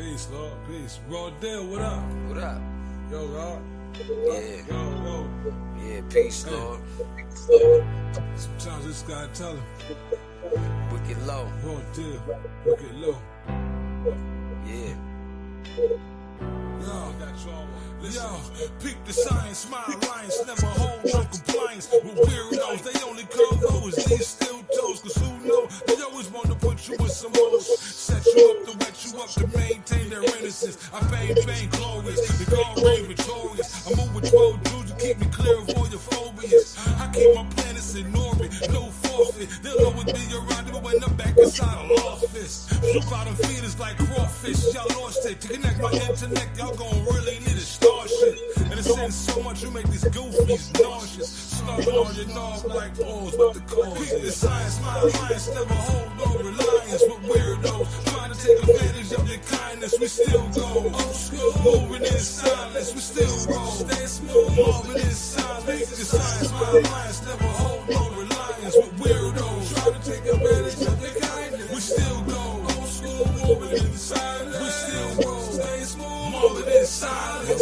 Peace, Lord. Peace. Raw Deal, what up? What up? Yo, Lord. Yeah. Yo. Yeah, peace, Lord. Sometimes this guy tell him. Wicked low. Raw Deal. Wicked low. Yeah. Yo, peep the science, my alliance never hold no compliance with weirdos. They only come those, these still toes, cause who know? They always want to put you in some holes. Set you up to wet you up to maintain their innocence. I bang glorious, the guard reign victorious. I move with 12 Jews to keep me clear of all your phobias. I keep my planets in orbit, no forfeit. They'll always be around even when I'm back inside a office. Shoot out them feeders like crawfish, y'all lost it. To connect my internet, y'all gon' really need a star shit. And it sends so much, you make these goofies nauseous. Snuggling on your knob like balls, what the cause is. The science, my alliance never hold no reliance with weirdos. Trying to take advantage of your kindness, we still go. Old school, moving in silence, we still roll. Stay smooth, moving in silence. The science, my alliance never hold no reliance with weirdos. Trying to take advantage of your kindness, we still go. Old school, moving in silence, we still roll. Stay smooth, moving in silence.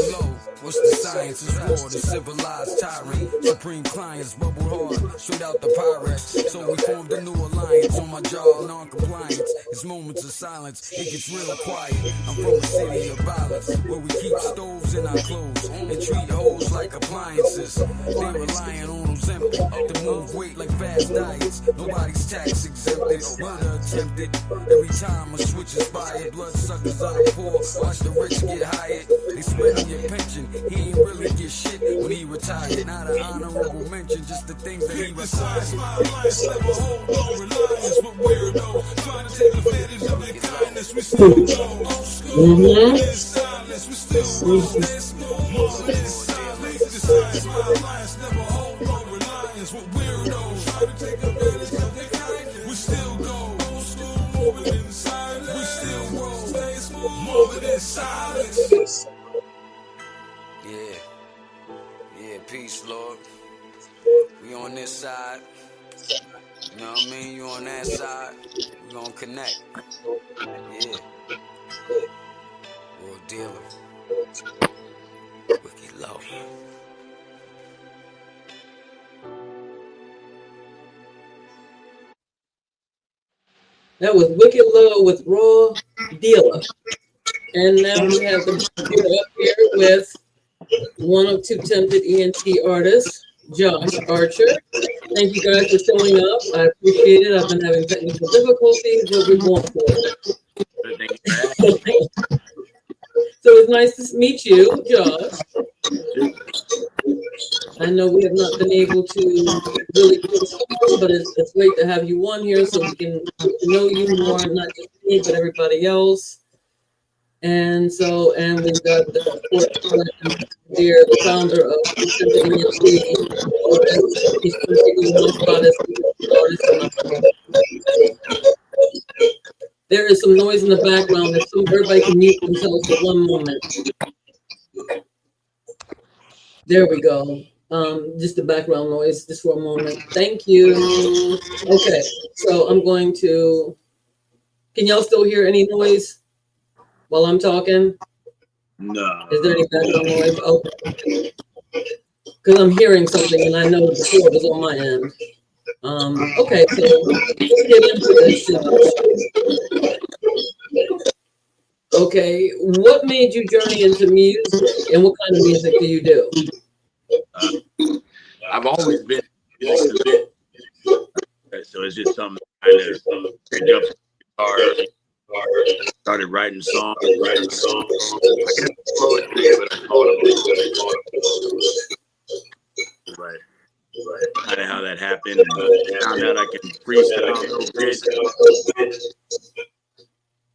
What's the science? It's war, the civilized tyrant. Supreme clients, bubble hard, straight out the pirates. So we formed a new alliance on my jaw, non-compliance. It's moments of silence, it gets real quiet. I'm from a city of violence, where we keep stoves in our clothes and treat hoes like appliances. They relying on those empty to move weight like fast diets. Nobody's tax exempted, murder attempted. Every time a switch is fired, bloodsuckers are the poor. Watch the rich get hired. They spending your pension. He ain't really get shit when he retired. Not an honorable mention, just the things that he retired. My alliance never hold no reliance with weirdos. Trying to take advantage of your kindness, we still go. Old school, moving in silence, we still roll. Stay smooth, moving in silence. The science, my alliance never hold no reliance with weirdos. Trying to take advantage of your kindness, we still go. Old school, moving in silence, we still roll. Stay smooth, moving in silence. Yeah, peace, Lord. We on this side. You know what I mean? You on that side. We gonna connect. Yeah. Raw dealer. Wicked low. That was Wicked Low with Raw Dealer. And now we have the computer up here with one of two tempted ENT artists, Josh Archer. Thank you guys for showing up. I appreciate it. I've been having technical difficulties, but we're going for it. So it's nice to meet you, Josh. I know we have not been able to really correspond, but it's great to have you on here so we can know you more, not just me, but everybody else. And we've got the dear founder of There is some noise in the background. Everybody can mute themselves for one moment. There we go. Just the background noise, just for a moment. Thank you. Okay, so I'm going to. Can y'all still hear any noise while I'm talking? No. Is there any background noise? Okay. Because I'm hearing something and I know the before was on my end. Okay, so let's get into this. Okay, what made you journey into music and what kind of music do you do? I've always been a bit, so it's just something kind of picked up guitar, started writing songs. I kept poetry, but I called it. Right. Kind of how that happened. And found out I can freestyle a little bit.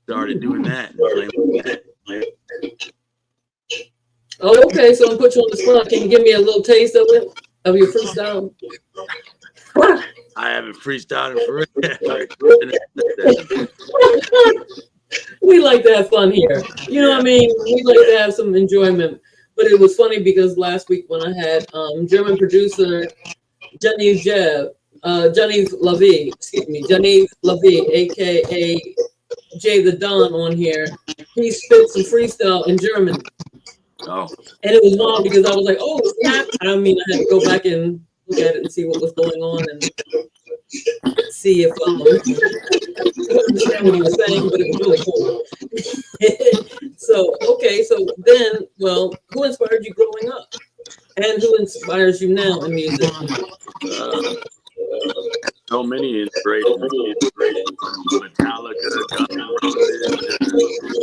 Started doing that. Oh, okay. So I'm put you on the spot. Can you give me a little taste of it, of your freestyle? I haven't freestyled for We like to have fun here. You know what I mean? We like to have some enjoyment. But it was funny because last week when I had German producer Genevieve Lavie, aka Jay the Don on here, he spit some freestyle in German. Oh, And it was wild because I was like, oh, snap. I mean, I had to go back and look at it and see what was going on and see if I couldn't understand what he was saying, but it was really cool. So, okay, so then, well, who inspired you growing up? And who inspires you now in music? so many inspirations. Metallica, Guns N' Roses,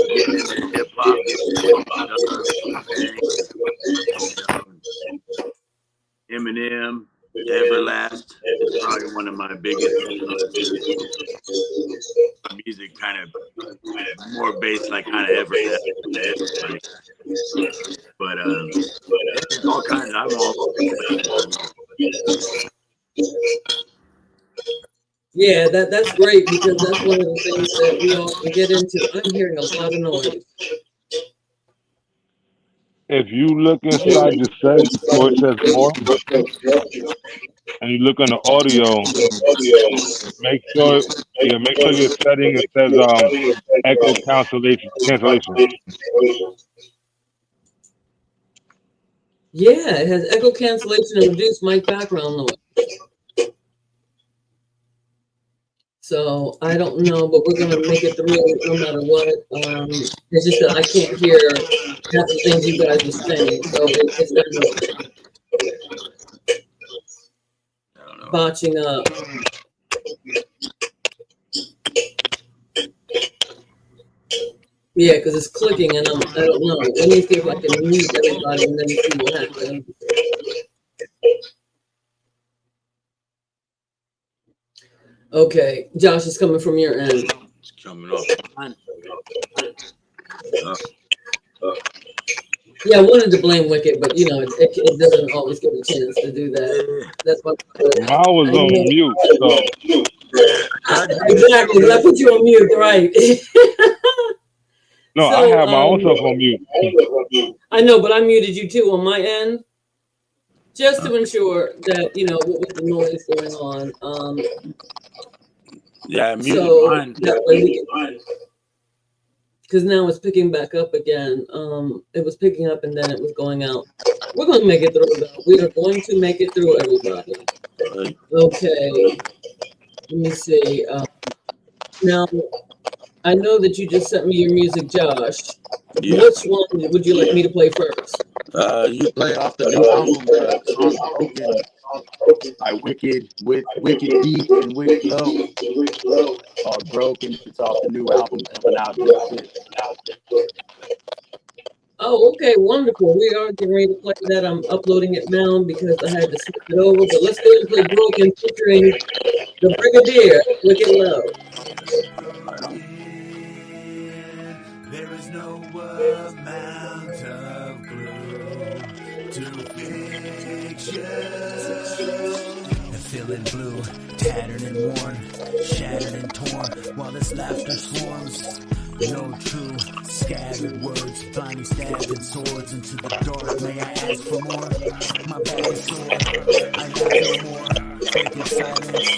getting into hip hop, Eminem, Everlast is probably one of my biggest music, kind of more bass like kind of Everlast. But all kinds. I'm all. Yeah, that's great because that's one of the things that we often get into. I'm hearing a lot of noise. If you look inside the settings where it says more, and you look on the audio, make sure your setting it says echo cancellation. Yeah, it has echo cancellation and reduced mic background noise. So I don't know, but we're gonna make it through no matter what. It's just that I can't hear half the things you guys are saying, so it's kind of botching up. Yeah, because it's clicking, and I don't know. Let me see if I can mute everybody and then see what happens. Okay, Josh is coming from your end. It's coming off mine. Yeah, I wanted to blame Wicked, but you know, it doesn't always get a chance to do that. That's why I was on mute, so exactly. I put you on mute, right? no, So, I have my own self on mute. I know, but I muted you too on my end, just to ensure that you know what was the noise going on. Yeah, muted So mine. that way because now it's picking back up again. It was picking up and then it was going out. We're going to make it through, though. We are going to make it through, everybody. Okay. Let me see. Now, I know that you just sent me your music, Josh. Yeah. Which one would you like me to play first? You play off the new album, song Broken by Wicked, with Wicked Deep and Wicked Low. Called Broken. It's off the new album coming out. Oh, okay, wonderful. We are getting ready to play that. I'm uploading it now because I had to switch it over. But let's go and play Broken featuring the Brigadier, Wicked Love. There is no amount of glue to fix you. Feeling blue, tattered and worn, shattered and torn, while this laughter swarms. No true, scattered words, finding stabbed and swords into the dark. May I ask for more? My back is sore, I got no more. Breaking silence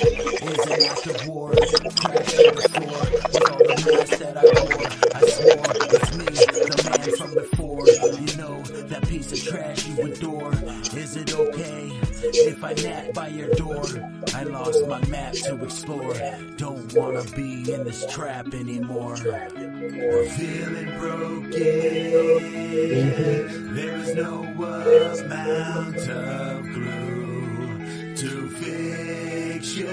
is an act of war. Crash to the floor with all the mass that I pour. I swore it's me, the man from before. You know that piece of trash you adore. Is it okay if I nap by your door? I lost my map to explore. Don't wanna be in this trap anymore. We're feeling broken. There is no amount of glue to fix you.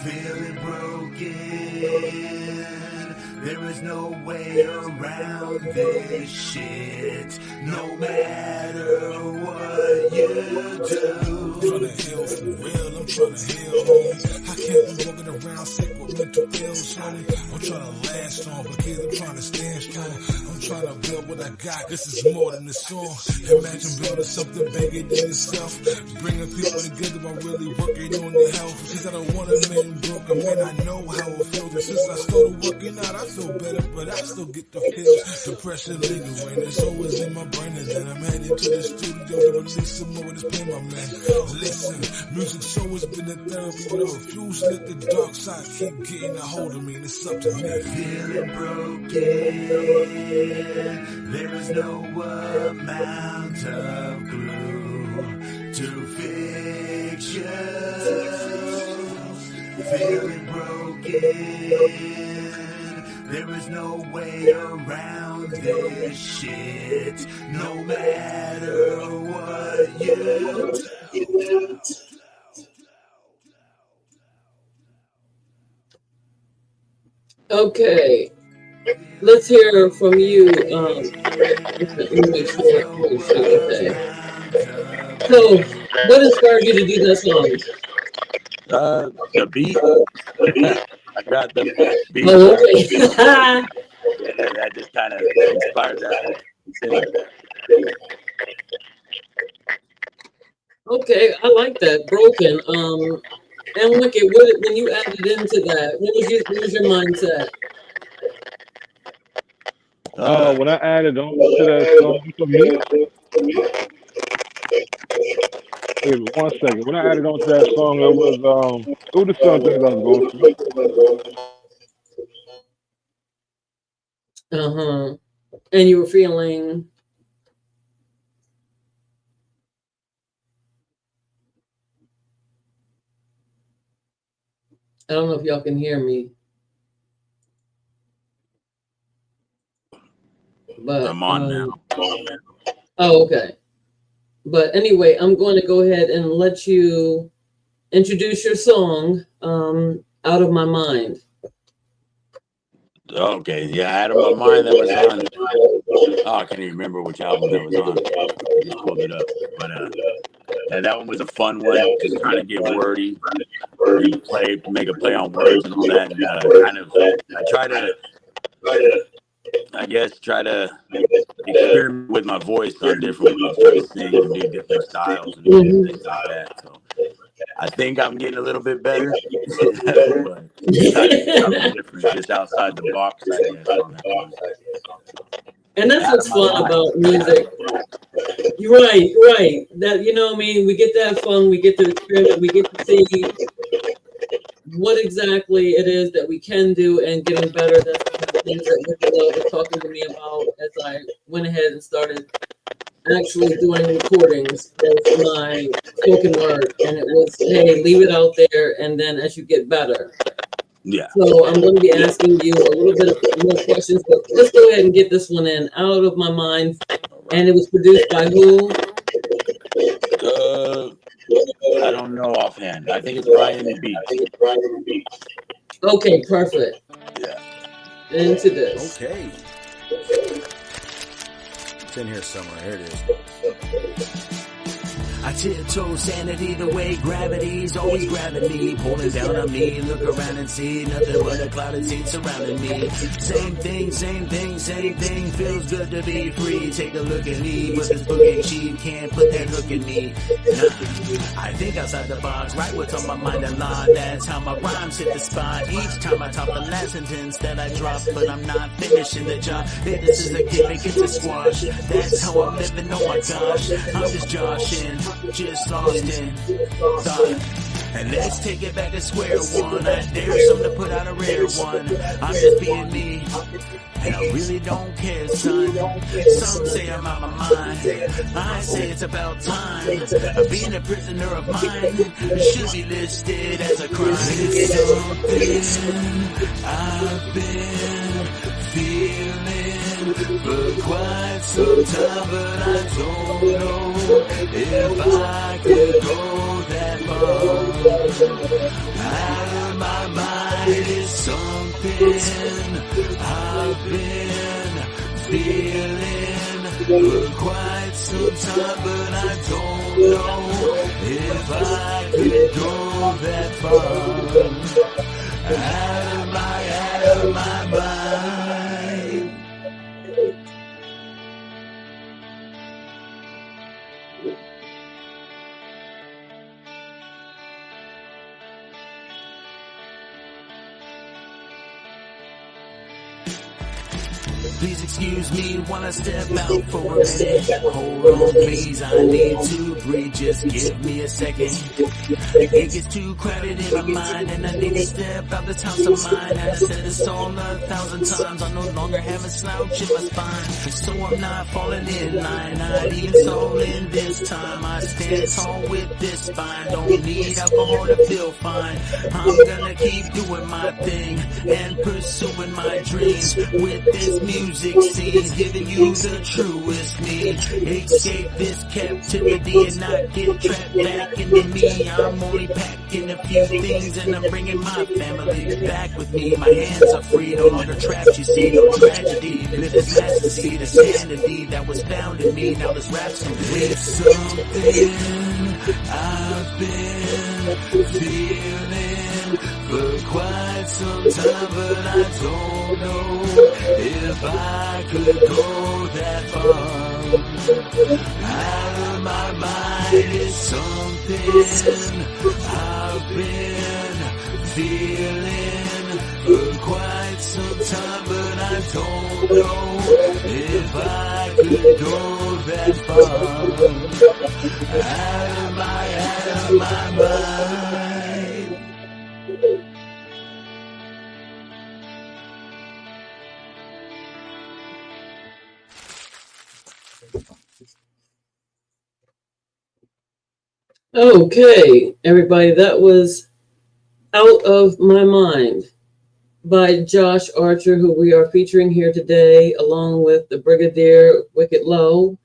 Feeling broken. There is no way around this shit. No matter what you do. I'm trying to heal for real, I'm trying to heal, homie. I can't be walking around sick with mental ills, homie. I'm trying to last strong, but kids, I'm trying to stand strong. I'm trying to build what I got, this is more than a song. Imagine building something bigger than yourself. Bringing people together by really working on their health. Since I don't want a man broken, man, I know how it feels. And since I started working out, I feel better, but I still get the feels. Depression lingering, it's always in my brain. And then I'm headed to the studio to release some more of this pain, my man. Listen, music's always been a therapy, but I refuse to let the dark side keep getting a hold of me, and it's up to me. Feeling broken, there is no amount of glue to fix you. Feeling broken, there is no way around this shit, no matter what you do. Okay, let's hear from you. Let me make sure. Oh, shoot, okay. So, what inspired you to do that song? The beat. I got the beat. Oh, okay. Yeah, that just kind of inspired that whole thing. Okay, I like that. Broken. And look at when you added into that, what was your mindset? When I added on to that song, you for me? Wait, 1 second. When I added on to that song, it was the certain things I was going through. Uh-huh. And you were feeling, I don't know if y'all can hear me. But I'm on now. oh, okay. But anyway, I'm going to go ahead and let you introduce your song, Out of My Mind. Okay, yeah, out of my mind that was on. Oh, I can't even remember which album that was on. I just pulled it up, but yeah, that one was a fun one. Just trying to get wordy and make a play on words and all that, and kind of. I try to, I guess, experiment with my voice on different ways, try to sing and do different styles and things like that. So I think I'm getting a little bit better, but trying to do something different, just outside the box, I guess, on that one. And that's Out of what's my fun mind. about music. You're right, right. That, you know what I mean? We get to have fun, we get to experiment, we get to see what exactly it is that we can do and getting better. That's one of the things that Wicked Love was talking to me about as I went ahead and started actually doing recordings of my spoken word. And it was, hey, leave it out there, and then as you get better. Yeah. So I'm going to be asking you a little bit of more questions, but let's go ahead and get this one in. Out of My Mind. And it was produced by who? I don't know offhand. I think it's Brian Beach. Okay, perfect. Yeah. Into this. Okay. It's in here somewhere. Here it is. I tiptoe sanity the way gravity's always grabbing me, pulling down on me. Look around and see nothing but a clouded scene surrounding me. Same thing, same thing, same thing. Feels good to be free. Take a look at me, but this book ain't cheap. Can't put that hook in me. Nah, I think outside the box, write what's on my mind a lot. That's how my rhymes hit the spot. Each time I top the last sentence that I drop, but I'm not finishing the job. If this is a gimmick, it's a squash. That's how I'm living. Oh my gosh, I'm just joshing. Just lost in thought. And let's take it back to square one. I dare some to put out a rare one. I'm just being me, and I really don't care, son. Some say I'm out my mind. I say it's about time. Being a prisoner of mine should be listed as a crime. It's something I've been feeling for quite some time, but I don't know if I could go that far. Out of my mind is something I've been feeling for quite some time, but I don't know if I could go that far. Out of my mind. Please excuse me while I step out for a minute. Hold on, please, I need to breathe. Just give me a second. It gets too crowded in my mind, and I need to step out this house of mine. And I said this all 1,000 times. I no longer have a slouch in my spine, so I'm not falling in line. Not even stalling this time. I stand tall with this spine. Don't need alcohol to feel fine. I'm gonna keep doing my thing and pursuing my dreams with this music scene, giving you the truest me. Escape this captivity and not get trapped back into me. I'm only packing a few things and I'm bringing my family back with me. My hands are free, no longer trapped, you see, no tragedy. Live this majesty, the sanity that was found in me. Now this rap's complete. Something I've been feeling for quite some time, but I don't know if I could go that far. Out of my mind is something I've been feeling for quite some time, but I don't know if I could go that far. Out of my mind. Okay, everybody, that was Out of My Mind by Josh Archer, who we are featuring here today, along with the Brigadier Wicked Low.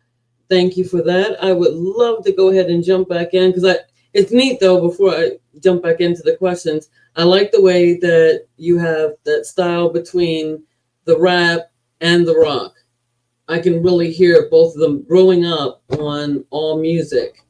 Thank you for that. I would love to go ahead and jump back in, because it's neat, though, before I jump back into the questions. I like the way that you have that style between the rap and the rock. I can really hear both of them growing up on All Music.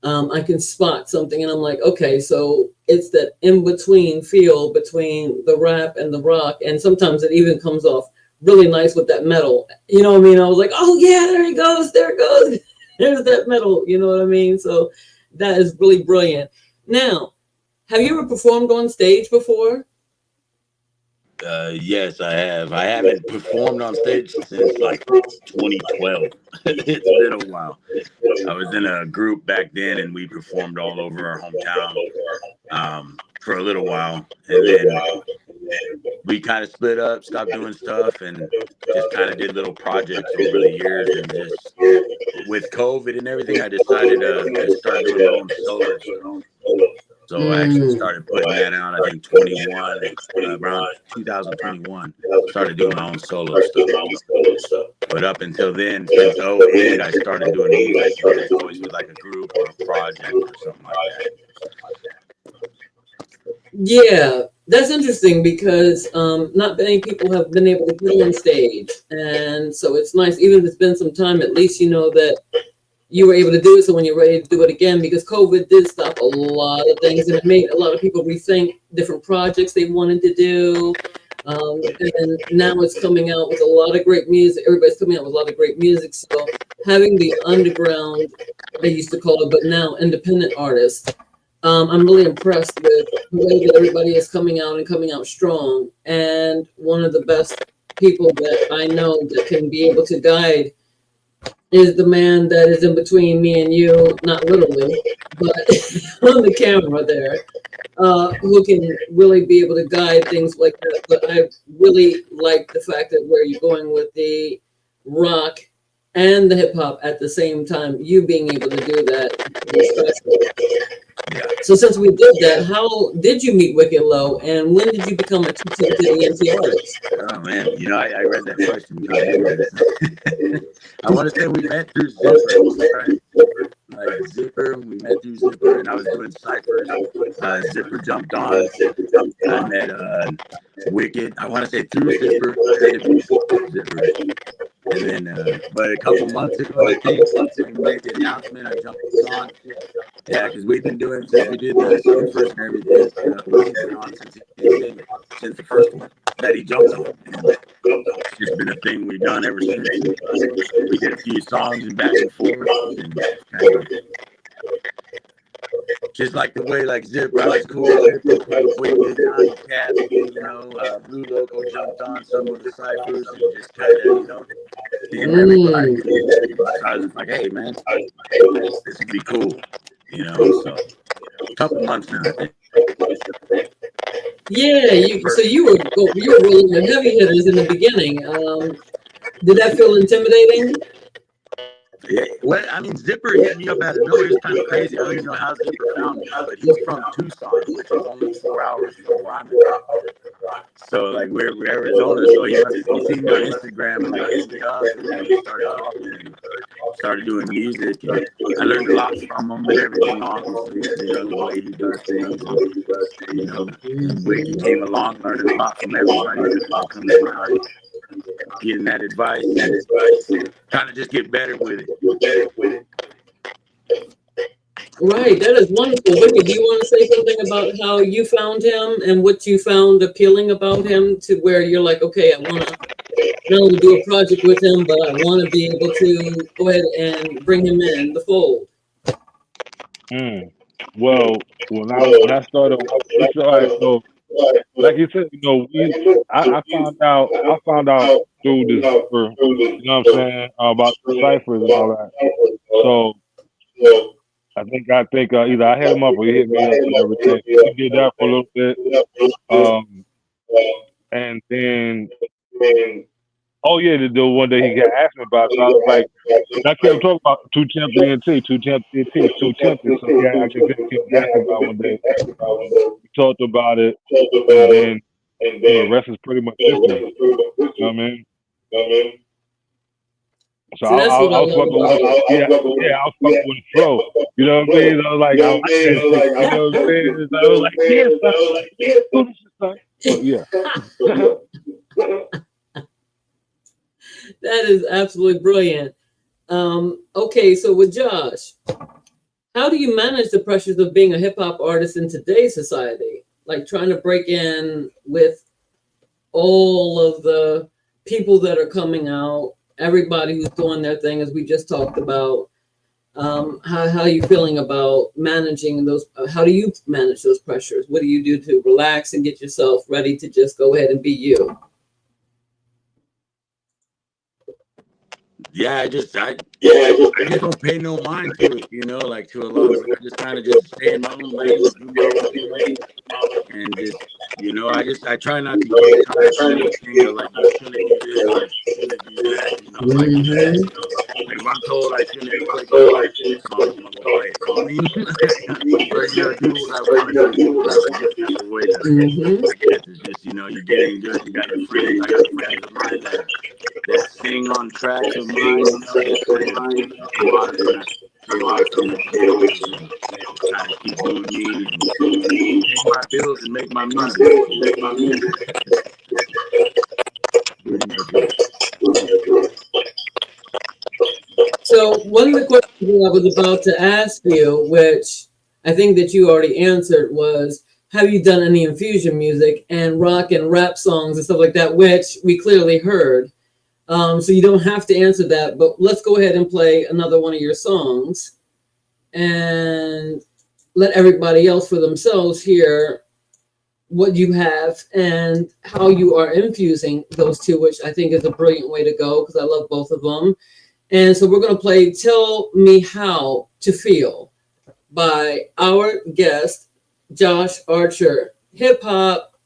I can spot something and I'm like, okay, so it's that in-between feel between the rap and the rock. And sometimes it even comes off really nice with that metal. You know what I mean? I was like, oh yeah, there it goes. There's that metal. You know what I mean? So that is really brilliant. Now, have you ever performed on stage before? Yes, I have. I haven't performed on stage since like 2012. It's been a while. I was in a group back then, and we performed all over our hometown for a little while, and then we kind of split up, stopped doing stuff, and just kind of did little projects over the years. And just with COVID and everything, I decided to start doing my own solo stuff. So I actually started putting that out, I think 21, around 2021, started doing my own solo stuff. But up until then, since 08, I started doing music. It's always with like a group or a project or something like that. Yeah, that's interesting because not many people have been able to get on stage. And so it's nice, even if it's been some time, at least you know that you were able to do it. So when you're ready to do it again, because COVID did stop a lot of things and it made a lot of people rethink different projects they wanted to do. And now it's coming out with a lot of great music. Everybody's coming out with a lot of great music. So having the underground, they used to call it, but now independent artists, I'm really impressed with the way that everybody is coming out and coming out strong. And one of the best people that I know that can be able to guide is the man that is in between me and you, not literally, but on the camera there, who can really be able to guide things like that. But I really like the fact that where you're going with the rock and the hip hop at the same time, you being able to do that is special. So since we did that, how did you meet Wicked Low, and when did you become a 210 ENT artist? Oh man, I read that question. I want to say we met through Zipper, right? Like Zipper, we met through Zipper, and I was doing ciphers. Zipper jumped on. I met Wicked. I want to say through Zipper, and then, but a couple months ago, I think we made the announcement. I jumped on. Yeah, because we've been doing since we did the ciphers and everything. We've been on since the first one that he jumped on. It's just been a thing we've done ever since. We did a few songs and back and forth. And kind of, just like the way like Zip was cool, Wicked, Johnny Cassidy, you know, Blue Loco jumped on some of the ciphers and just kind of, you know, getting everybody. So I was like, hey man, this would be cool, you know. So a couple months now, I think. Yeah, so you were rolling the heavy hitters in the beginning. Did that feel intimidating? Yeah, well, I mean, Zipper hit me up out of nowhere. It's kind of crazy. I don't even know how Zipper found me, but he's from Tucson, which is only 4 hours from where I'm at. So, like, we're Arizona. So he seen me on Instagram and like hit me up, and then we started talking and started doing music. And I learned a lot from him and everything. Obviously, you know, the way he does things, and you know, and Wiki came along, learning a lot from everybody that comes around, getting that advice, and kind of just get better with it. Right, that is wonderful. Wicked, do you want to say something about how you found him and what you found appealing about him to where you're like, okay, I want to not only do a project with him, but I want to be able to go ahead and bring him in the fold? Well, when I started, it's all right. So, like you said, you know, I found out through the Zipper, you know what I'm saying, about the ciphers and all that. So I think either I hit him up or he hit me up and everything. We did that for a little bit, and then oh yeah, the one day he got asked me about it, so I was like, I kept talking about 2 Champ ENT, 2 Champ ENT, 2 Champions. So yeah, I just kept asking about one day. We talked about it, and then you know, the rest is pretty much history. You know what I mean? So See, that's I what I was love fucking about with it. I was fucking with the flow. You know what I mean? I was like, I like that shit. You know what I'm saying? So I was like, yeah, son, do this shit, son. So yeah. That is absolutely brilliant. Okay, so with Josh, how do you manage the pressures of being a hip hop artist in today's society? Like trying to break in with all of the people that are coming out, everybody who's doing their thing, as we just talked about. How are you feeling about managing those? How do you manage those pressures? What do you do to relax and get yourself ready to just go ahead and be you? Yeah, I just don't pay no mind to it, you know, like to a lot of it. I just kind of just stay in my own lane and do my own thing, and just, you know, I try not to get caught up in anything of like you shouldn't do this or you shouldn't do that, you know, like if I'm told I shouldn't play this song, I'm gonna play it. So I mean, or you know, do what I want to do. That's just kind of the way that I guess it's just, you know, you get in good. You got your friends. I got friends of mine that sing on tracks of mine, you know, and a lot of them stay away from it. Kind of keep doing me and pay my bills and make my music. So one of the questions I was about to ask you, which I think that you already answered, was have you done any infusion music and rock and rap songs and stuff like that, which we clearly heard. So you don't have to answer that, but let's go ahead and play another one of your songs and let everybody else for themselves hear what you have and how you are infusing those two, which I think is a brilliant way to go because I love both of them. And so we're going to play Tell Me How to Feel by our guest, Josh Archer, hip hop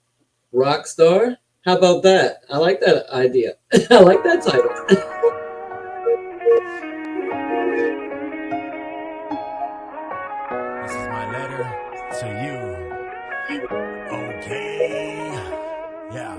rock star. How about that? I like that idea. I like that title. This is my letter to you. Okay. Yeah.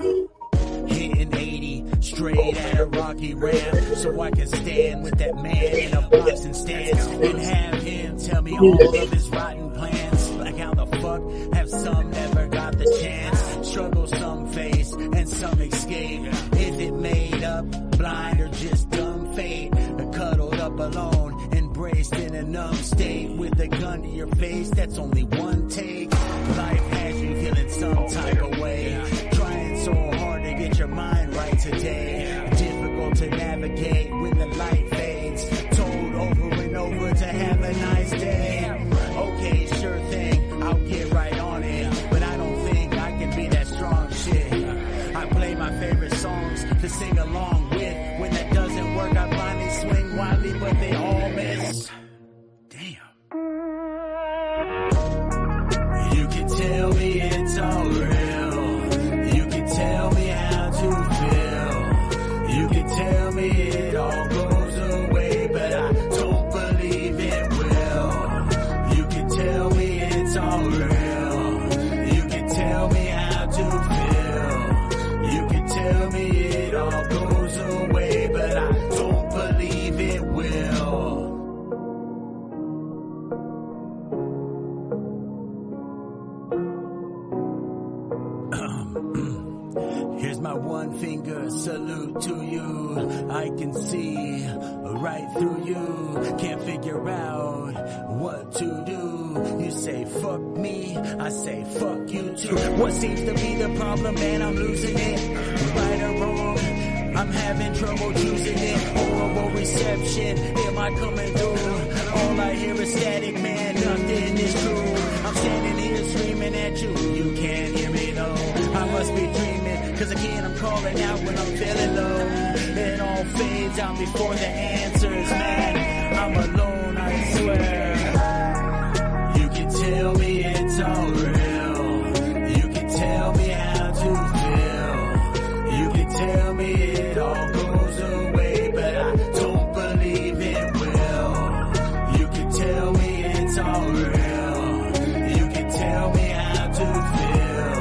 Hitting 80 straight at a rocky ramp so I can stand with that man in a boxing stance and have him tell me all of his rotten plans. Like how the fuck have some never got the chance? Struggle some face and some escape. Is it made up, blind, or just dumb fate? Cuddled up alone, embraced in a numb state with a gun to your face, that's only one take. Life has you feeling some type of way, trying so hard to get your mind right today. Difficult to navigate when the light fades, told over and over to have a nice day. Okay, sing along with. When that doesn't work, I finally swing wildly, but they all miss. Damn. You can tell me it's all real. You can tell me how to feel. You can tell me it all goes away, but I don't believe it will. You can tell me it's all real. You can tell me how to feel. You can tell me it all goes away, but I don't believe it will. Here's my one finger salute to you. I can see right through you. Can't figure out what to do. You say fuck me, I say fuck you too. What seems to be the problem, man? I'm losing it. Right or wrong, I'm having trouble choosing it. Horrible reception, am I coming through? All I hear is static, man, nothing is true. I'm standing here screaming at you, you can't hear me though. I must be dreaming, cause again I'm calling out when I'm feeling low. It all fades out before the answers, man. I'm alone, I swear. You can tell me it's all real. You can tell me how to feel. You can tell me it all goes away, but I don't believe it will. You can tell me it's all real. You can tell me how to feel.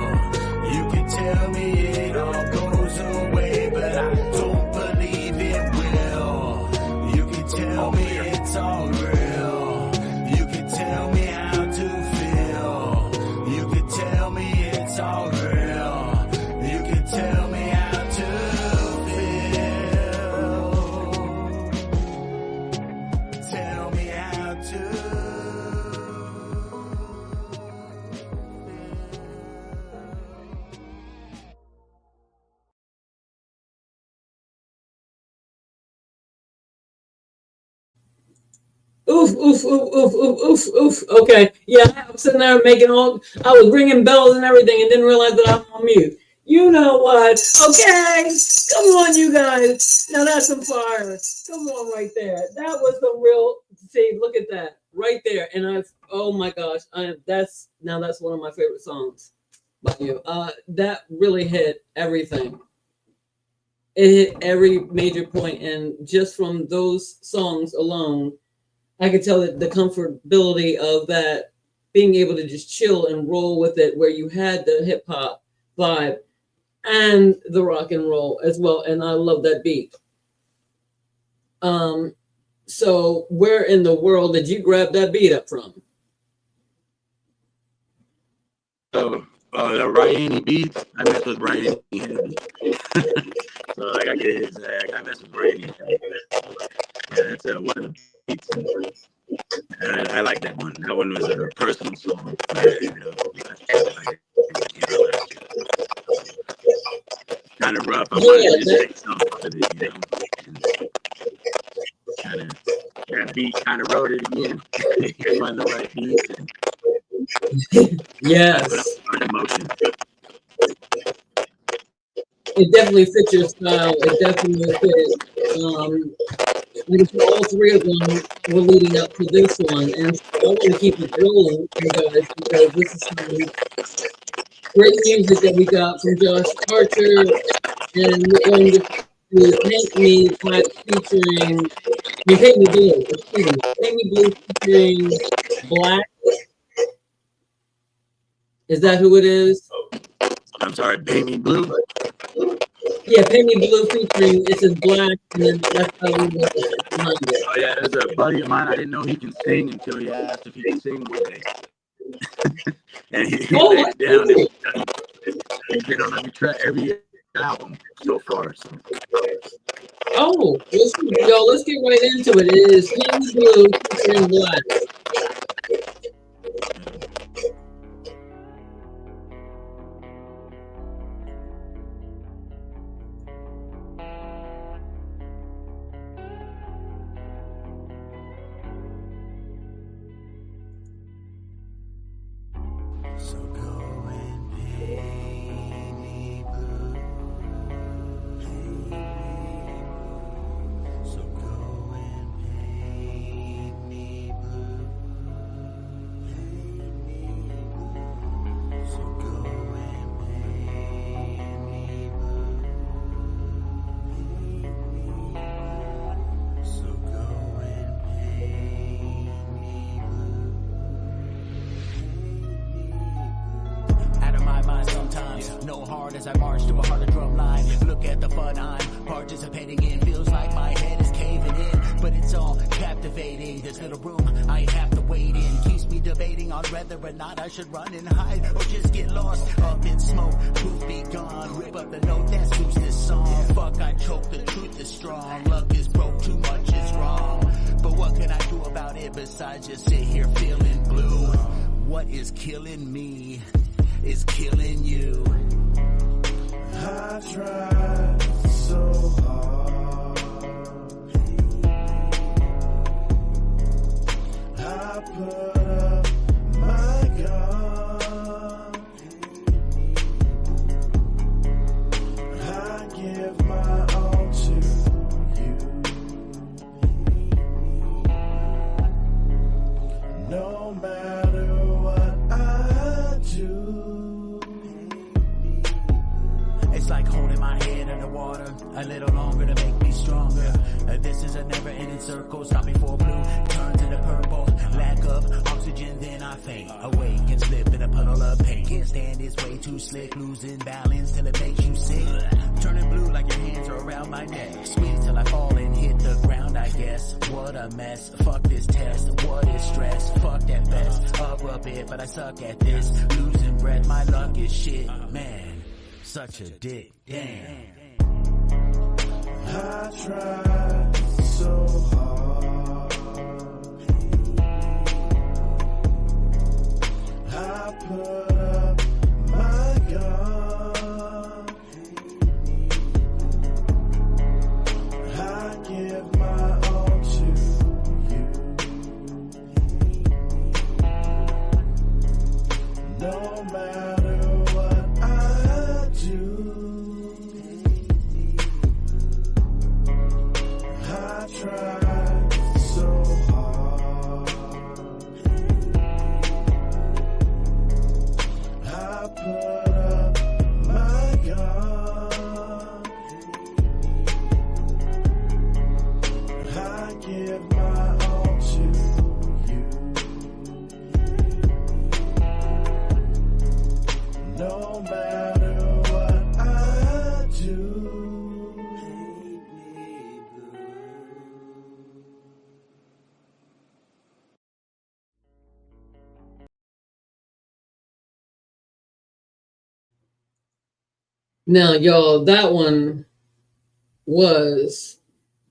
You can tell me it all goes away, but I don't believe it will. You can tell me it's all real. You can tell me how to feel. You can tell me it's all real. You can tell me how to feel. Tell me how to. Oof, oof, oof, oof, oof, oof, oof. Okay. Yeah, I was sitting there making I was ringing bells and everything and didn't realize that I'm on mute. You know what? Okay. Come on, you guys. Now that's some fire. Come on right there. That was the real, see, look at that. Right there. And oh my gosh. That's one of my favorite songs by you. That really hit everything. It hit every major point. And just from those songs alone, I could tell that the comfortability of that, being able to just chill and roll with it, where you had the hip hop vibe and the rock and roll as well. And I love that beat. So where in the world did you grab that beat up from? So, the Ryan beats, I mess with Ryan heavy. So, like, I get his, I mess with Ryan heavy. Yeah, that's one of the beats. And I like that one. That one was a personal song. Kind of rough. I wanted to just say something with it, you know. And that beat kind of wrote it again. You find the right beats. Yes. Put emotion. It definitely fits your style. It definitely fits. All three of them were leading up to this one, and so I want to keep it rolling, you guys, because this is some great music that we got from Josh Archer, and we're going to Paint Me Black featuring, Paint Me Blue, excuse me, Paint Me Blue featuring Black. Is that who it is? I'm sorry, Paint Me Blue? Yeah, Paint Me Blue featuring, it says Black, and then that's how we went behind it. Oh yeah, there's a buddy of mine. I didn't know he can sing until he asked if he can sing one day. And he laid it down. He's been on every album so far. So. Oh, let's get right into it. It is Paint Me Blue featuring Black. So go and paint me blue, paint hard as I march to a harder drum line. Look at the fun I'm participating in. Feels like my head is caving in, but it's all captivating. There's little room I have to wait in. Keeps me debating on whether or not I should run and hide or just get lost up in smoke. Truth be gone, rip up the note that suits this song. Fuck, I choke, the truth is strong. Luck is broke, too much is wrong. But what can I do about it besides just sit here feeling blue? What is killing me is killing you. I tried so hard. I put up my gun. I give my all to you. No matter what I do. It's like holding my head underwater a little longer to make me stronger. This is a never-ending circle. Stop before blue turns into purple. Lack of oxygen, then I fade away and slip in a puddle of pain. Can't stand it's way too slick. Losing balance till it makes you sick. Turning blue like your hands are around my neck. Squeeze till I fall and hit the ground, I guess. What a mess. Fuck this test. What is stress? Fuck that best. Up a bit, but I suck at this. Losing breath, my luck is shit. Man, such a dick. Damn. I tried so hard. I put up my gun. I give my all to you. No matter what I do. I tried so hard. I put up my gun. I give my all to you. No matter what I do. Now, y'all, that one was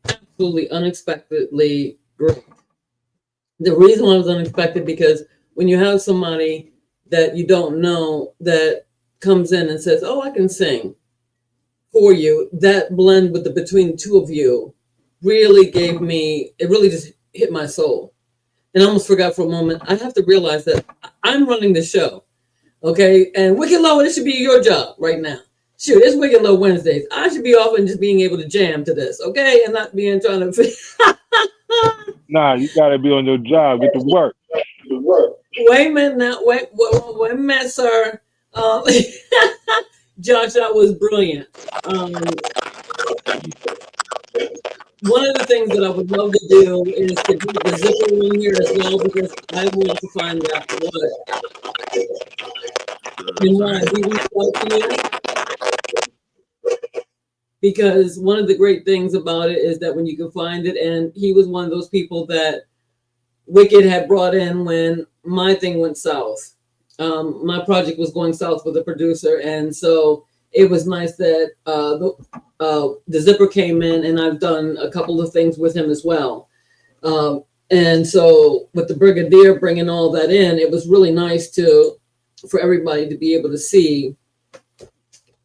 absolutely unexpectedly great. The reason why it was unexpected because when you have somebody that you don't know that comes in and says, "Oh, I can sing for you," that blend with the between the two of you really gave me. It really just hit my soul, and I almost forgot for a moment. I have to realize that I'm running the show, okay? And Wicked Low, it should be your job right now. Shoot, it's Wicked Low Wednesdays. I should be off and just being able to jam to this, okay? And not being trying to. Nah, you gotta be on your job. Get to work. Wait a minute now. Wait a minute, sir. Josh, that was brilliant. One of the things that I would love to do is to get the zipper in here as well because I want to find out what and why he reached out to you. Because one of the great things about it is that when you can find it, and he was one of those people that Wicked had brought in when my thing went south. My project was going south with a producer, and so it was nice that the zipper came in, and I've done a couple of things with him as well. And so with the Brigadier bringing all that in, it was really nice for everybody to be able to see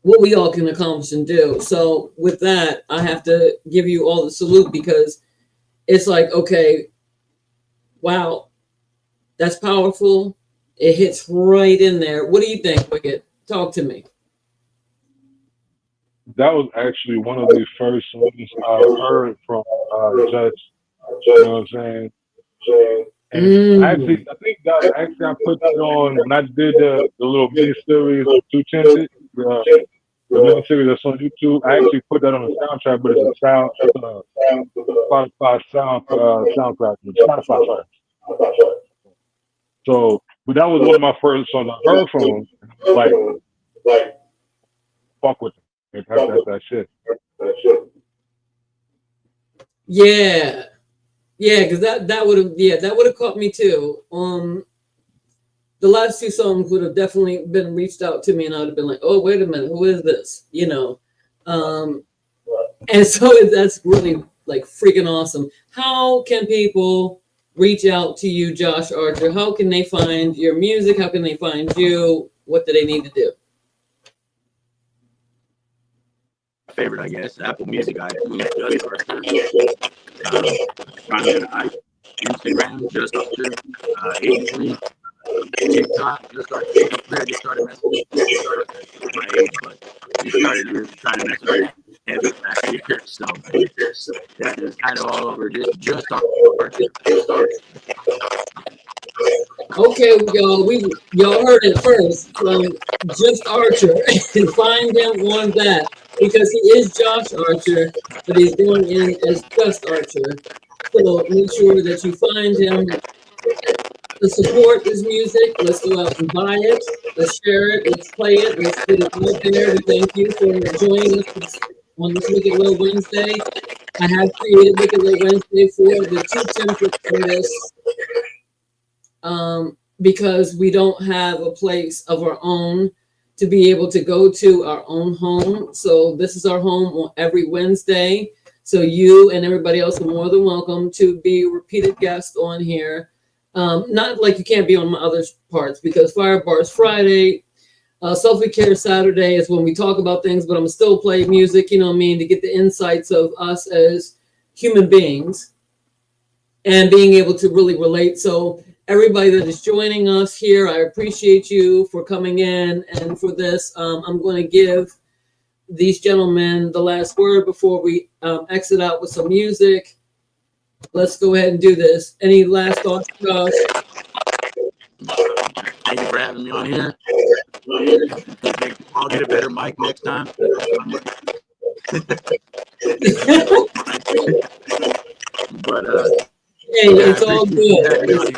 what we all can accomplish and do. So with that, I have to give you all the salute because it's like, okay, wow, that's powerful. It hits right in there. What do you think, Wicked? Talk to me. That was actually one of the first songs I heard from Judge. You know what I'm saying? And actually, I think that I put that on when I did the little mini series of Two Tinted. The mini series that's on YouTube. I actually put that on the soundtrack, but it's a Spotify soundtrack. Spotify, sorry. So, but that was one of my first songs I heard from him. Like, fuck with them. That's that shit. Yeah, yeah, because that would have caught me too. The last two songs would have definitely been reached out to me, and I would have been like, "Oh, wait a minute, who is this?" You know, and so that's really like freaking awesome. How can people reach out to you, Josh Archer? How can they find your music? How can they find you? What do they need to do? Favorite, I guess, Apple Music. I just Archer. Find me on Instagram, just Archer. 83. TikTok, just started. I just started messing with my age, but we started really trying to mess with that heavy last year. So that is kind of all over. Just Archer. Okay, y'all heard it first from Just Archer. Find him on that because he is Josh Archer, but he's going in as Just Archer. So make sure that you find him to support his music. Let's go out and buy it. Let's share it. Let's play it. Let's get it out there. To thank you for joining us on this Wicked Low Wednesday. I have created Wicked Low Wednesday for the two temperate artists. Because we don't have a place of our own to be able to go to our own home. So this is our home on every Wednesday. So you and everybody else are more than welcome to be repeated guests on here. Not like you can't be on my other parts because Fire Bars Friday, Selfie Care Saturday is when we talk about things, but I'm still play music, you know what I mean, to get the insights of us as human beings and being able to really relate. So everybody that is joining us here, I appreciate you for coming in and for this. I'm going to give these gentlemen the last word before we exit out with some music. Let's go ahead and do this. Any last thoughts, Josh? Thank you for having me on here. I'll get a better mic next time. But hey, it's all good.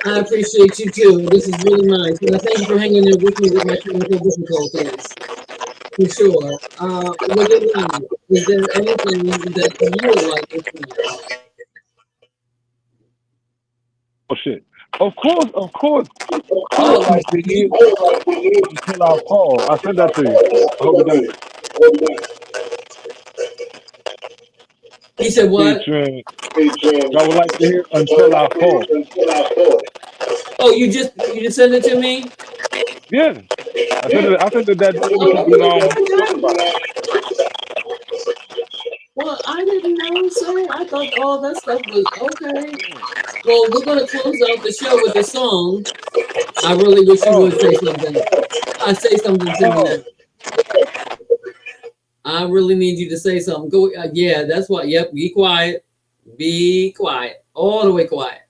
I appreciate you too. This is really nice. And I thank you for hanging in with me with my technical difficulties. For sure. Is there anything that you would like to share? Oh shit! Of course. I would like to hear until I fall. I sent that to you. I hope you got it. He said what? Featuring. I would like to hear until I fall. Oh, you just sent it to me? Yeah. I sent it that day because we talked about it. Well, I didn't know, so I thought all that stuff was okay. Well, we're gonna close out the show with a song. I really wish you would say something. Say something to me now. I really need you to say something. Go, yeah, that's what. Yep, be quiet. Be quiet. All the way quiet.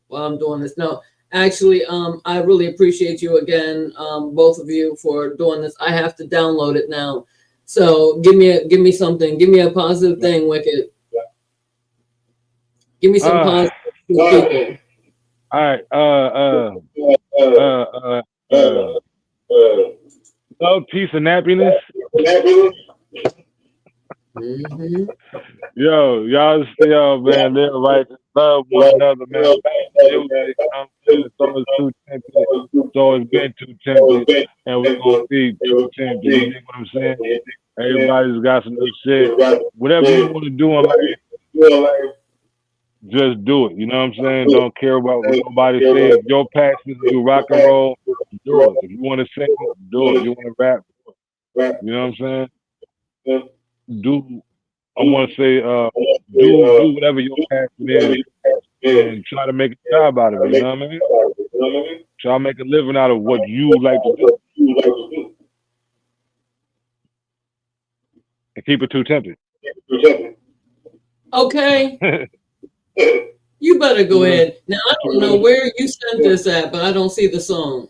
While I'm doing this. No, actually, I really appreciate you again, both of you, for doing this. I have to download it now. So give me something. Give me a positive thing, Wicked. Give me some positive people. All right. Love, peace, and happiness. Mm-hmm. Y'all, man, live right, love one another, man. Music, it's always too tempted. It's always been too tempted, and we're gonna be too tempted. You know what I'm saying? Everybody's got some new shit. Whatever you want to do in life, just do it. You know what I'm saying? Don't care about what nobody says. If your passion is to do rock and roll, do it. If you want to sing, do it. If you want to rap, do it. You know what I'm saying? I want to say, do whatever your passion is and try to make a job out of it. You know what I mean? Try to make a living out of what you like to do. And keep it too tempted. Okay. You better go ahead. Now, I don't know where you sent this at, but I don't see the song.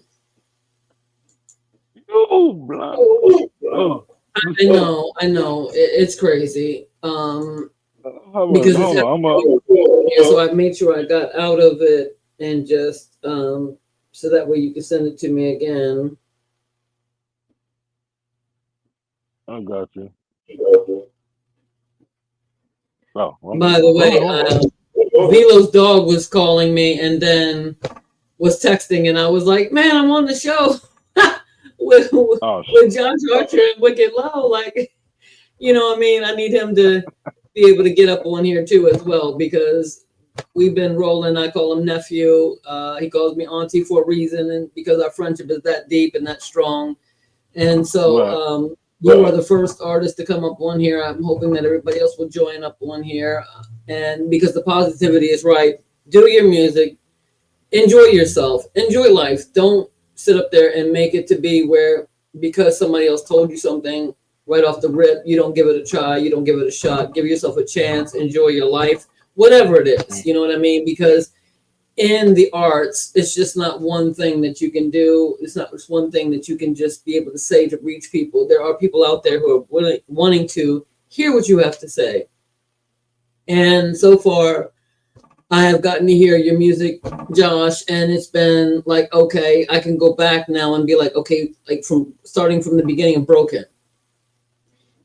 I know. It's crazy. Because it's so I made sure I got out of it and just so that way you can send it to me again. I got you. Oh, well, By the way, Velo's dog was calling me and then was texting, and I was like, "Man, I'm on the show with Josh Archer and Wicked Low." Like, you know what I mean? I need him to be able to get up on here too as well, because we've been rolling. I call him nephew. He calls me auntie for a reason, and because our friendship is that deep and that strong. And so you are the first artist to come up on here. I'm hoping that everybody else will join up on here. And because the positivity is right, do your music, enjoy yourself, enjoy life. Don't sit up there and make it to be where because somebody else told you something right off the rip, you don't give it a try, you don't give it a shot. Give yourself a chance, enjoy your life, whatever it is. You know what I mean? Because in the arts, it's just not one thing that you can do. It's not just one thing that you can just be able to say to reach people. There are people out there who are wanting to hear what you have to say. And so far, I have gotten to hear your music, Josh, and it's been like, okay, I can go back now and be like, okay, like from starting from the beginning of Broken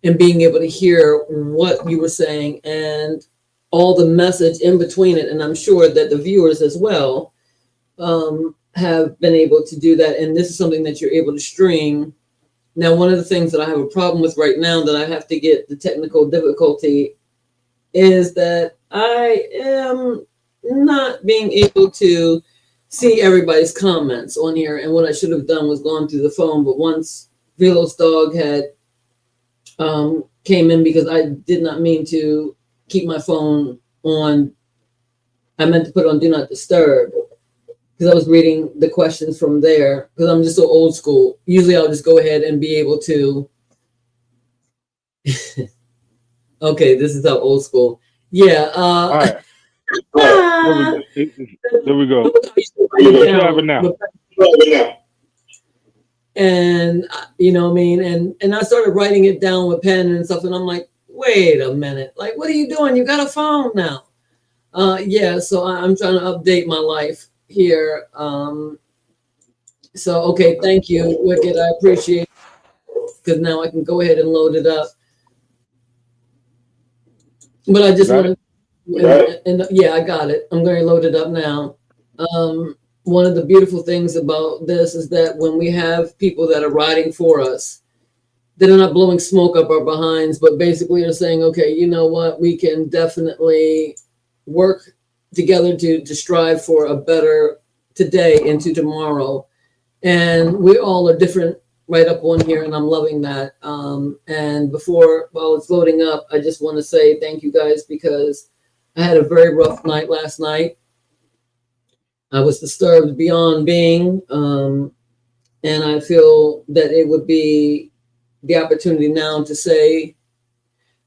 and being able to hear what you were saying and all the message in between it. And I'm sure that the viewers as well have been able to do that. And this is something that you're able to stream. Now, one of the things that I have a problem with right now that I have to get the technical difficulty is that I am not being able to see everybody's comments on here. And what I should have done was gone through the phone. But once Velo's dog had came in, because I did not mean to keep my phone on, I meant to put on Do Not Disturb, because I was reading the questions from there, because I'm just so old school. Usually I'll just go ahead and be able to, okay, this is how old school. Yeah. All right. There we go. What you have it now? And you know what I mean? And I started writing it down with pen and stuff, and I'm like, wait a minute, like, what are you doing? You got a phone now. Yeah, so I'm trying to update my life here. So, okay, thank you, Wicked. I appreciate it, because now I can go ahead and load it up. But I just want to, and yeah, I got it. I'm going to load it up now. One of the beautiful things about this is that when we have people that are writing for us, they're not blowing smoke up our behinds, but basically are saying, okay, you know what, we can definitely work together to strive for a better today into tomorrow. And we all are different right up on here, and I'm loving that. And while it's loading up, I just want to say thank you guys, because I had a very rough night last night. I was disturbed beyond being, and I feel that it would be the opportunity now to say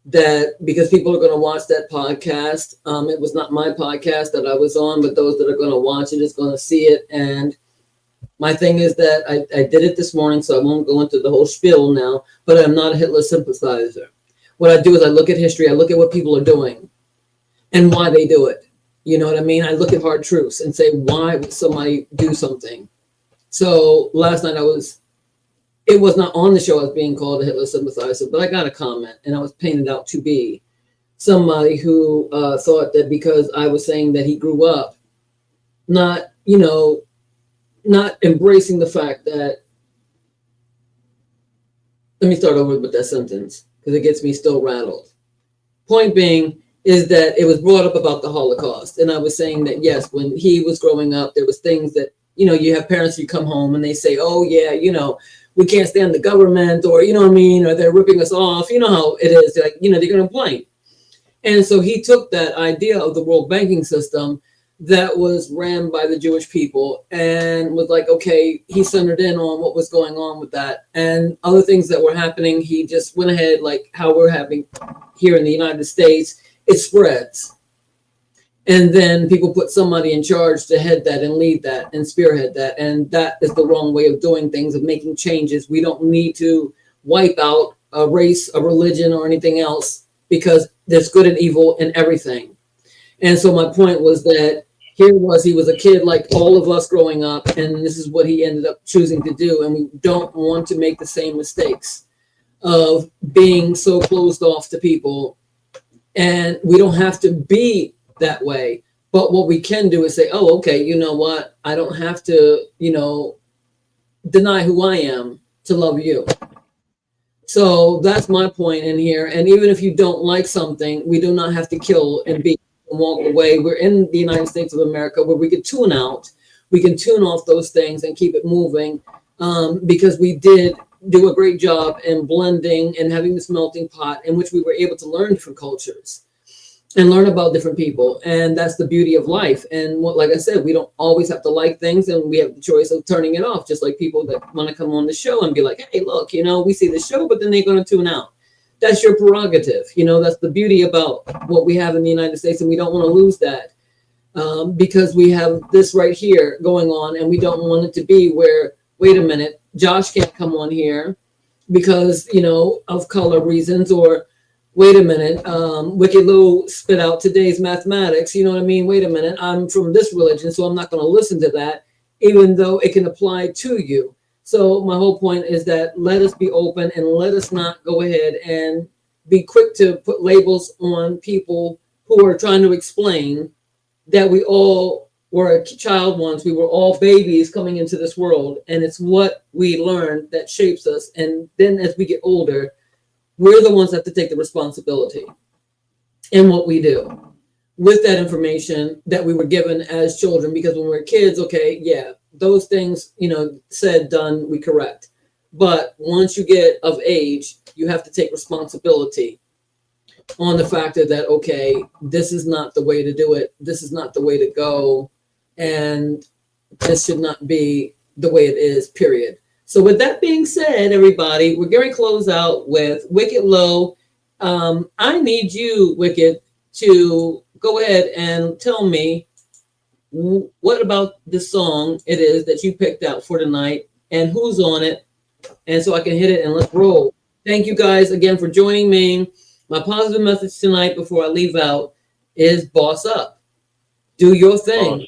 that, because people are going to watch that podcast. It was not my podcast that I was on, but those that are going to watch it is going to see it. And my thing is that I did it this morning, so I won't go into the whole spiel now, but I'm not a Hitler sympathizer. What I do is I look at history, I look at what people are doing and why they do it. You know what I mean? I look at hard truths and say, why would somebody do something? So last night it was not on the show as being called a Hitler sympathizer, but I got a comment, and I was painted out to be somebody who thought that because I was saying that he grew up not embracing the fact that, let me start over with that sentence, because it gets me still rattled. Point being is that it was brought up about the Holocaust. And I was saying that, yes, when he was growing up, there was things that, you have parents who come home and they say, oh yeah, we can't stand the government, or, you know what I mean? Or they're ripping us off. You know how it is. They're like, they're going to complain. And so he took that idea of the world banking system that was ran by the Jewish people and was like, okay, he centered in on what was going on with that and other things that were happening. He just went ahead, like how we're having here in the United States, it spreads. And then people put somebody in charge to head that and lead that and spearhead that. And that is the wrong way of doing things, of making changes. We don't need to wipe out a race, a religion, or anything else, because there's good and evil in everything. And so my point was that Here he was a kid like all of us growing up, and this is what he ended up choosing to do. And we don't want to make the same mistakes of being so closed off to people. And we don't have to be that way. But what we can do is say, oh, okay, you know what? I don't have to, deny who I am to love you. So that's my point in here. And even if you don't like something, we do not have to kill and beat and walk away. We're in the United States of America where we can tune out. We can tune off those things and keep it moving, because we did do a great job in blending and having this melting pot in which we were able to learn different cultures and learn about different people. And that's the beauty of life. And like I said, we don't always have to like things, and we have the choice of turning it off, just like people that want to come on the show and be like, hey, look, we see the show, but then they're going to tune out. That's your prerogative. That's the beauty about what we have in the United States. And we don't want to lose that, because we have this right here going on, and we don't want it to be where, wait a minute, Josh can't come on here because, of color reasons, or wait a minute, Wicked Lou spit out today's mathematics. You know what I mean? Wait a minute, I'm from this religion, so I'm not going to listen to that, even though it can apply to you. So my whole point is that let us be open, and let us not go ahead and be quick to put labels on people who are trying to explain that we all were a child once. We were all babies coming into this world, and it's what we learned that shapes us. And then as we get older, we're the ones that have to take the responsibility in what we do with that information that we were given as children. Because when we were kids, okay, yeah, those things, said, done, we correct. But once you get of age, you have to take responsibility on the factor that, okay, this is not the way to do it. This is not the way to go. And this should not be the way it is, period. So with that being said, everybody, we're going to close out with Wicked Low. I need you, Wicked, to go ahead and tell me what about this song it is that you picked out for tonight and who's on it, and so I can hit it and let's roll. Thank you guys again for joining me. My positive message tonight before I leave out is boss up. Do your thing.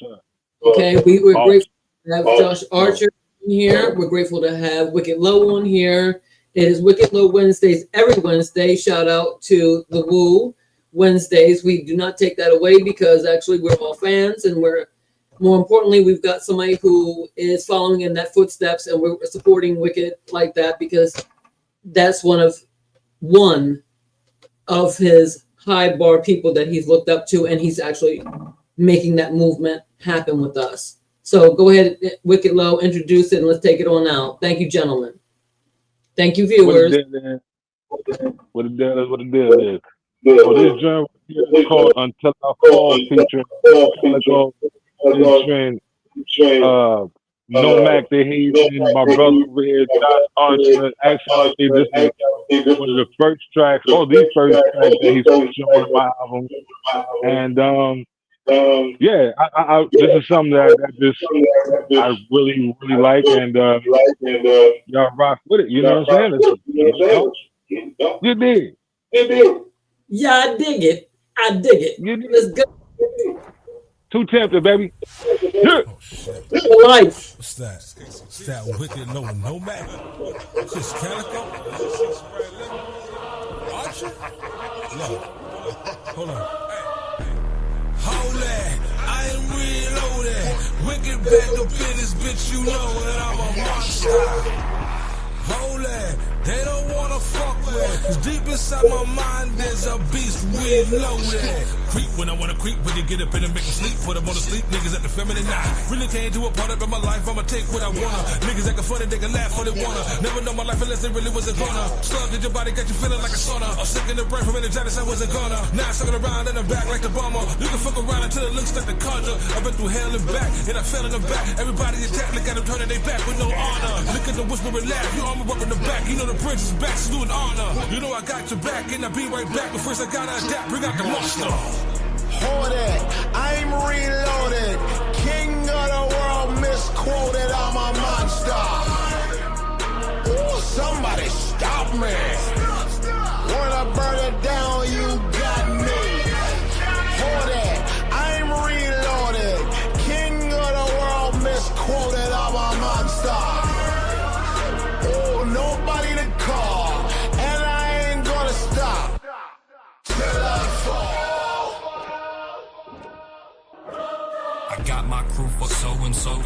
Okay, we're grateful to have Josh Archer in here. We're grateful to have Wicked Low on here. It is Wicked Low Wednesdays every Wednesday. Shout out to the Woo Wednesdays. We do not take that away because actually we're all fans, and more importantly, we've got somebody who is following in that footsteps, and we're supporting Wicked like that because that's one of his high bar people that he's looked up to, and he's actually making that movement happen with us. So go ahead, Wicked Low, introduce it, and let's take it on out. Thank you, gentlemen. Thank you, viewers. What the deal is. So this journal is called Until I Fall, featuring No Mac the Haitian, my brother over here, Josh Archer. Actually, this is one of the first tracks, or the first track that he's featured on my album. And yeah, I this is something that I really like, and y'all rock with it. You know what I'm saying? You dig? Yeah, I dig it. Let's go. Too tempted, baby. Oh, shit. Life. What's that? It's that Wicked Low No Mac. Just Calico. Archer? No. Hold on. Hold that. I am reloaded. Wicked back up in this bitch, you know that I'm a monster. Hold that. They don't wanna fuck with. Cause deep inside my mind there's a beast reloaded. Creep when I wanna creep, when you get up in and make them sleep. Put them on the sleep, niggas at the feminine night. Really can't do a part of my life, I'ma take what I wanna. Niggas acting funny, they can laugh what they wanna. Never know my life unless they really wasn't gonna. Slug in your body, got you feeling like a sauna. I'm sick in the brain from meningitis, I wasn't gonna. Now I'm sucking around in the back like the bomber. You can fuck around until it looks like the conjure. I've been through hell and back, and I fell in the back. Everybody attack, look at them turning their back with no honor. Look at the whisper and laugh, you armor up in the back. You know the prince is back, so do an honor. You know I got your back, and I'll be right back. But first I gotta adapt, bring out the monster. Hold it, I'm reloaded. King of the world misquoted, I'm a monster. Ooh, somebody stop me. Wanna burn it down, you got me. Hold it, I'm reloaded.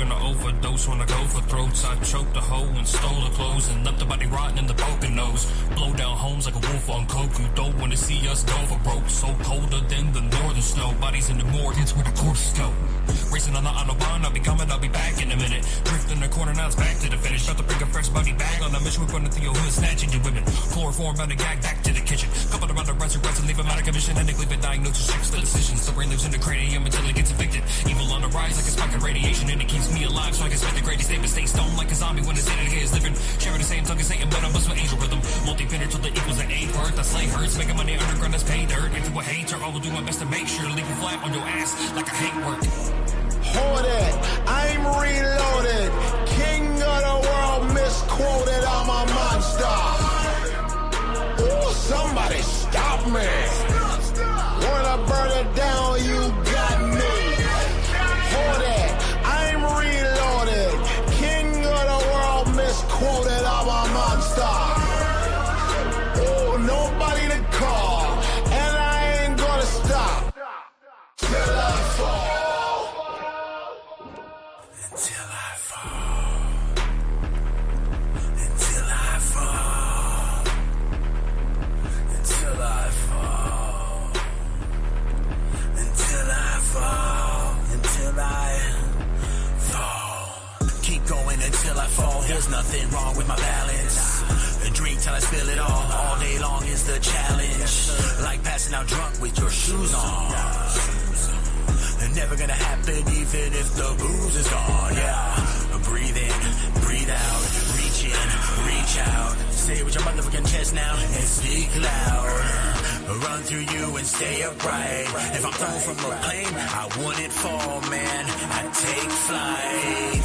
gonna overdose when I go for throats. I choked the hoe and stole her clothes and left the body rotting in the broken nose. Blow down homes like a wolf on coke. You don't wanna see us go for broke. So colder than the northern snow. Bodies in the morgue, it's where the corpses go. Racing on the autobahn, I'll be coming, I'll be back in a minute. Drift in the corner, now it's back to the finish. About to bring a fresh body back on a mission. We're running through your hood, snatching your women. Chloroform bound to gag back to the kitchen. Couple about the runs and leave them out of commission. And they leave it diagnosed to checks the decisions. The brain lives in the cranium until it gets evicted. Evil on the rise like a spike of radiation. And it keeps me alive so I can spit the greatest statement. Stay stoned like a zombie when it's in it is living. Sharing the same tongue as Satan, but I'm busting with angel rhythm. Multi-pinner till the equals an 8 worth. I slay hurts, making money underground that's pay dirt. If you a hater, I will do my best to make sure to leave you flat on your ass like I hate work. Hold it, I'm reloaded. King of the world misquoted, I'm a monster. Ooh, somebody stop me. When I burn it down, you got me. Hold it, I'm reloaded. King of the world misquoted, I'm a monster. Ooh, nobody to call, and I ain't gonna stop till I fall. Until I fall. Until I fall. Until I fall. Until I fall. Until I fall. Keep going until I fall. There's nothing wrong with my balance. And drink till I spill it all day long is the challenge. Like passing out drunk with your shoes on. And never gonna happen even if the booze is gone, yeah. Breathe in, breathe out, reach in, reach out. Say it with your motherfucking chest now and speak loud. Run through you and stay upright. If I'm thrown from a plane, I wouldn't fall, man. I take flight.